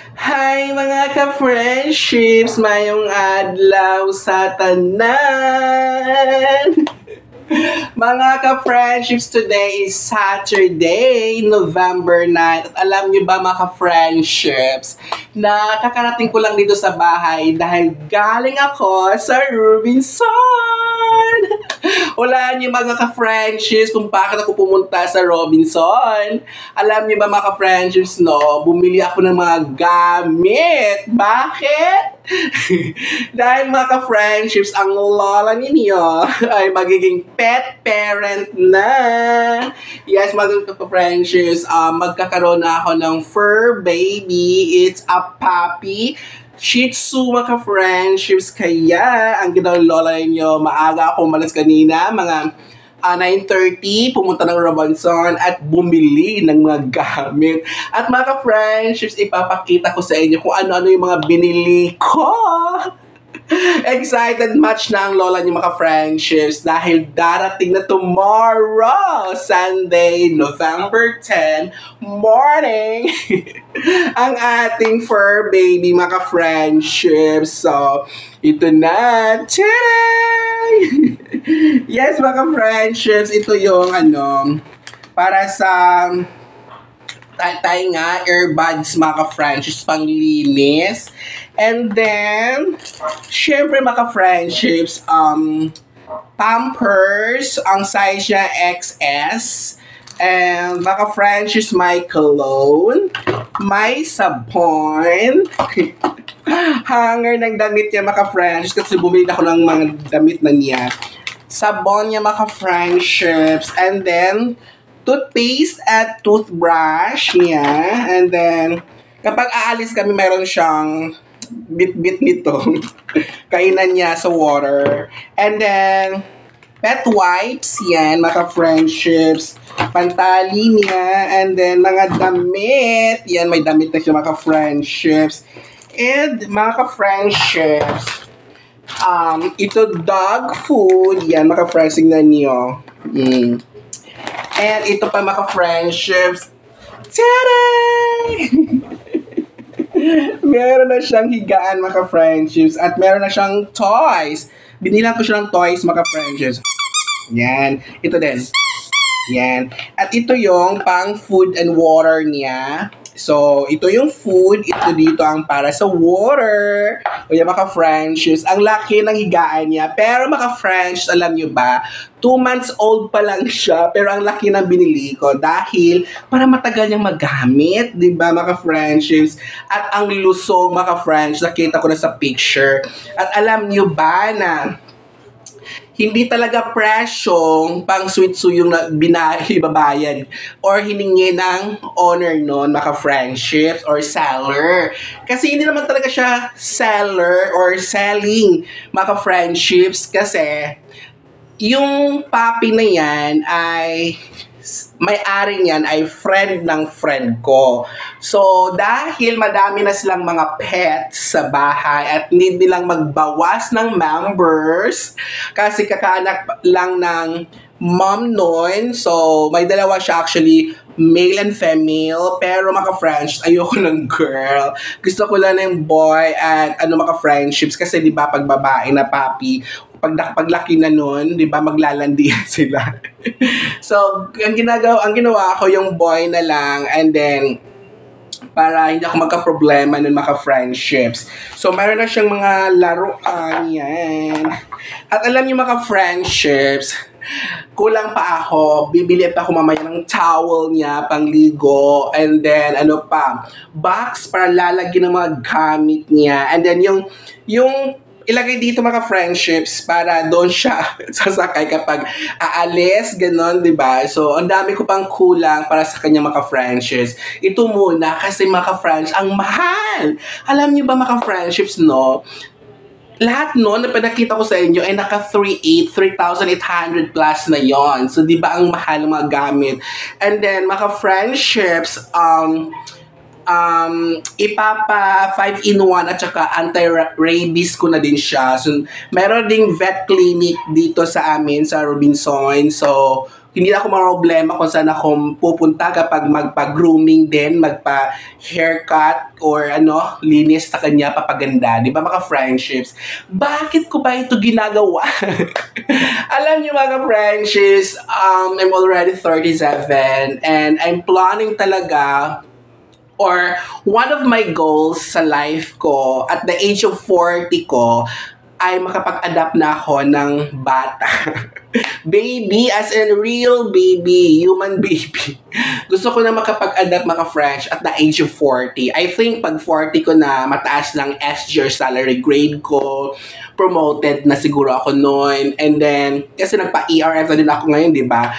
Hi mga ka-friendships! Mayong adlaw sa tanan! Mga ka-friendships, today is Saturday, November 9. At alam niyo ba mga ka-friendships, nakakarating ko lang dito sa bahay dahil galing ako sa Robinson! Wala niyo mga ka-friendships kung bakit ako pumunta sa Robinson. Alam niyo ba mga ka-friendships, no? Bumili ako ng mga gamit. Bakit? Dahil mga ka-friendships, ang lola ninyo ay magiging pet parent na. Yes, mga ka-friendships, magkakaroon na ako ng fur baby. It's a puppy. Shih Tzu, mga ka-friendships. Kaya, ang ginawa ng lola ninyo, maaga ako umalis kanina, mga 9:30, pumunta ng Robinson at bumili ng mga gamit. At mga ka-friendships, ipapakita ko sa inyo kung ano-ano yung mga binili ko. Excited much na ang lola niyo mga friendships dahil darating na tomorrow, Sunday, November 10, morning, ang ating fur baby mga friendships. So, ito na. Today! Yes mga friendships, ito yung para sa tayo nga, earbuds mga ka-friendships, panglinis. And then, syempre mga ka-friendships, Pampers, ang size niya XS. And mga ka-friendships, may cologne, may sabon, hanger ng damit niya mga ka-friendships kasi bumili ako ng mga damit na niya. Sabon niya mga ka-friendships. And then, toothpaste at toothbrush niya. And then, kapag aalis kami, meron siyang bit-bit nito. Kainan niya sa water. And then, pet wipes yan, mga friendships. Pantali niya. And then, mga damit. Yan, may damit na siya, mga friendships. And, mga friendships, ito dog food. Yan, mga friends, tingnan niyo. And ito pa mga friendships. Tada! Meron na siyang higaan mga friendships at meron na siyang toys. Binilang ko siya ng toys mga friendships. Yan. Ito din. Yan. At ito yung pang food and water niya. So, ito yung food. Ito dito ang para sa water. O yan mga friendships. Ang laki ng higaan niya. Pero mga friendships, alam nyo ba, 2 months old pa lang siya. Pero ang laki ng binili ko. Dahil para matagal niyang magamit. Diba mga friendships? At ang lusog mga friendships, nakita ko na sa picture. At alam nyo ba na hindi talaga presyong pang Shih Tzu yung ibabayad or hiningi ng owner nun, mga friendships or seller. Kasi hindi naman talaga siya seller or selling, mga friendships, kasi yung puppy na yan ay may-ari niyan ay friend ng friend ko. So, dahil madami na silang mga pets sa bahay at need nilang magbawas ng members kasi kakaanak lang ng mom noon. So, may dalawa siya actually, male and female. Pero mga friends, ayoko ng girl. Gusto ko lang ng boy at mga friendships kasi di ba pag babae na puppy, paglaki na nun, di ba, maglalandian sila. So, ang ginawa ko yung boy na lang and then, para hindi ako magka-problema nun mga friendships. So, meron na siyang mga laruan yan. At alam niyo mga friendships, kulang pa ako. Bibili pa ako mamaya ng towel niya, pangligo, and then, box para lalagyan ng mga gamit niya. And then, yung ilagay dito mga friendships para doon siya sasakay kapag aalis, ganon, diba? So, ang dami ko pang kulang para sa kanya mga friendships. Ito muna kasi mga friendships, ang mahal! Alam niyo ba mga friendships, no? Lahat no, na pinakita ko sa inyo ay naka 3,800 plus na yon. So, di ba ang mahal ng mga gamit? And then, mga friendships, ipapa 5-in-1 at saka anti-rabies ko na din siya. So, meron ding vet clinic dito sa amin sa Robinson. So, hindi na ako problema kung saan ako pupunta kapag magpa-grooming din, magpa-haircut or linis sa kanya, papaganda. Di ba mga friendships? Bakit ko ba ito ginagawa? Alam niyo mga friendships, I'm already 37 and I'm planning talaga or one of my goals sa life ko at the age of 40 ko ay makapag-adapt na ako ng bata. Baby, as in real baby, human baby. Gusto ko na makapag-adapt mga French at the age of 40. I think pag 40 ko na, mataas lang SG or salary grade ko, promoted na siguro ako noon. And then, kasi nagpa-ERF na din ako ngayon, di ba?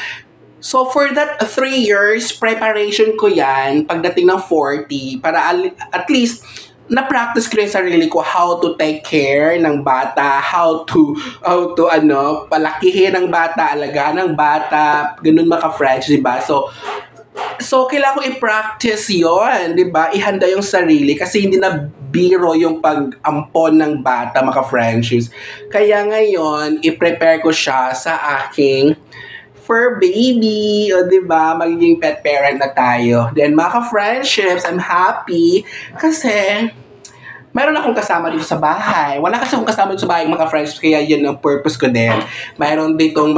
So, for that 3 years, preparation ko yan pagdating ng 40 para at least na-practice ko yung sarili ko how to take care ng bata, how to palakihin ng bata, alagaan ng bata, ganun mga French, di ba? So, kailangan ko i-practice yon, di ba? Ihanda yung sarili kasi hindi na biro yung pag-ampon ng bata, mga Frenchies. Kaya ngayon, i-prepare ko siya sa aking fur baby, o diba, magiging pet parent na tayo. Then, mga friendships, I'm happy kasi mayroon akong kasama dito sa bahay. Wala kasi akong kasama dito sa bahay, mga friends, kaya yun ang purpose ko din. Mayroon ditong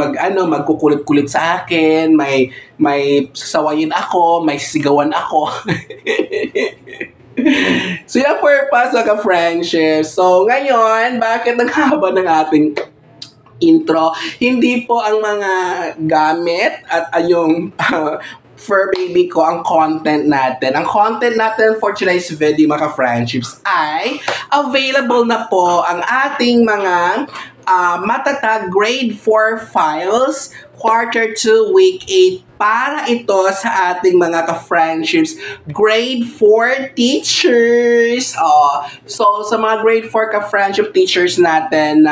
magkukulit-kulit sa akin, may sasawayin ako, may sisigawan ako. So, yung purpose, mga friendships. So, ngayon, bakit ang haba ng ating intro? Hindi po ang mga gamit at yung fur baby ko ang content natin. Ang content natin for today's video, mga friendships, ay available na po ang ating mga matatag grade 4 files quarter 2 week 8 para ito sa ating mga ka-friendships grade 4 teachers. So sa mga grade 4 ka-friendship teachers natin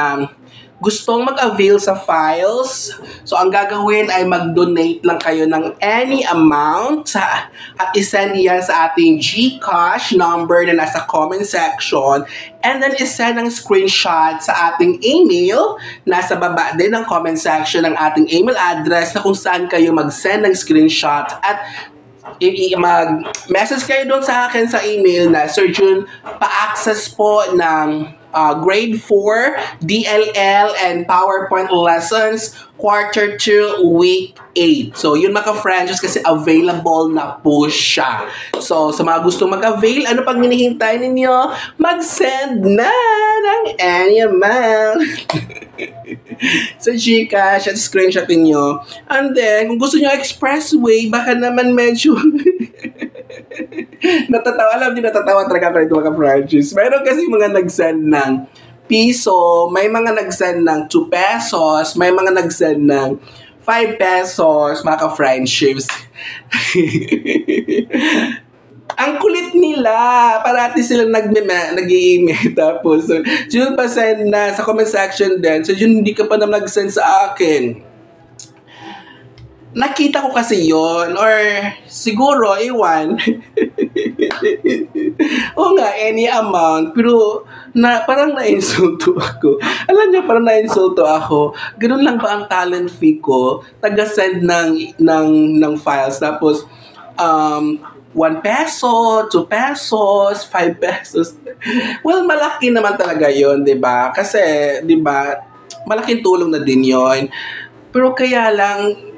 gustong mag-avail sa files, so ang gagawin ay mag-donate lang kayo ng any amount at isend yan sa ating GCash number na nasa comment section, and then isend ang screenshot sa ating email. Nasa baba din ng comment section ng ating email address na kung saan kayo mag-send ng screenshot at mag-message kayo doon sa akin sa email na Sir Jun, pa-access po ng grade 4, DLL, and PowerPoint lessons, quarter 2, week 8. So, yun mga friends, kasi available na po siya. So, sa mga gustong mag-avail, ano pang hinihintay ninyo? Mag-send na ng any amount sa GCash at screenshot ninyo. And then, kung gusto nyo expressway, baka naman medyo natatawa talaga ako ito mga friends. Mayroon kasi mga nag-send ng piso, may mga nag-send ng 2 pesos, may mga nag-send ng 5 pesos, mga ka-friendships. Ang kulit nila, parati silang nag-i-email tapos, so, yun pa send na sa comment section din, so yun hindi ka pa na nag-send sa akin. Nakita ko kasi yon or siguro, iwan. O nga, any amount, pero parang na-insulto ako. Alam niyo, parang na-insulto ako. Ganun lang ba ang talent fee ko? Taga-send ng files, tapos 1 peso, 2 pesos, 5 pesos. Well, malaki naman talaga yon, di ba? Kasi, di ba, malaking tulong na din yon. Pero kaya lang,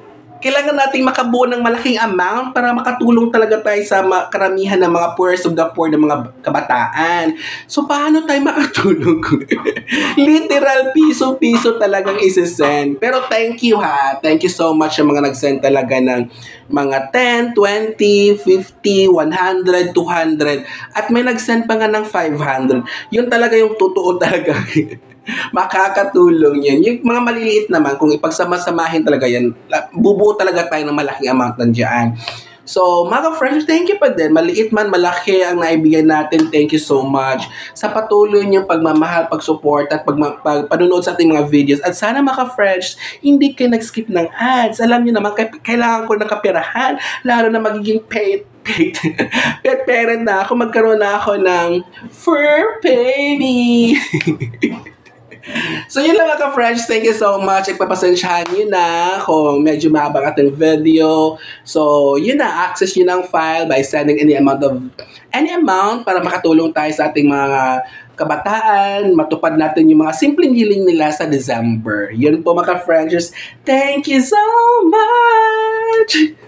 kailangan nating makabuo ng malaking amount para makatulong talaga tayo sa karamihan ng mga poorest of the poor ng mga kabataan. So, paano tayo makatulong? Literal, piso-piso talagang isi-send. Pero thank you ha. Thank you so much sa mga nag-send talaga ng mga 10, 20, 50, 100, 200. At may nag-send pa nga ng 500. Yun talaga yung totoo talaga. Makakatulong yan. Yung mga maliliit naman, kung ipagsama-samahin talaga yan, bubuo talaga tayo ng malaking amount nandiyan. So, mga friends, thank you pa din. Maliit man, malaki ang naibigay natin. Thank you so much sa patuloy niyong pagmamahal, pag-support, at panonood sa ating mga videos. At sana mga friends, hindi kayo nag-skip ng ads. Alam niyo naman, kailangan ko ng kapirahan, lalo na magiging pet parent na ako, magkaroon na ako ng fur baby. So yun lang mga friends, thank you so much. Ipapasensyahan nyo na kung medyo mahabang ating video. So yun na, access nyo ng file by sending any amount para makatulong tayo sa ating mga kabataan, matupad natin yung mga simpleng hiling nila sa December. Yun po mga friends, thank you so much!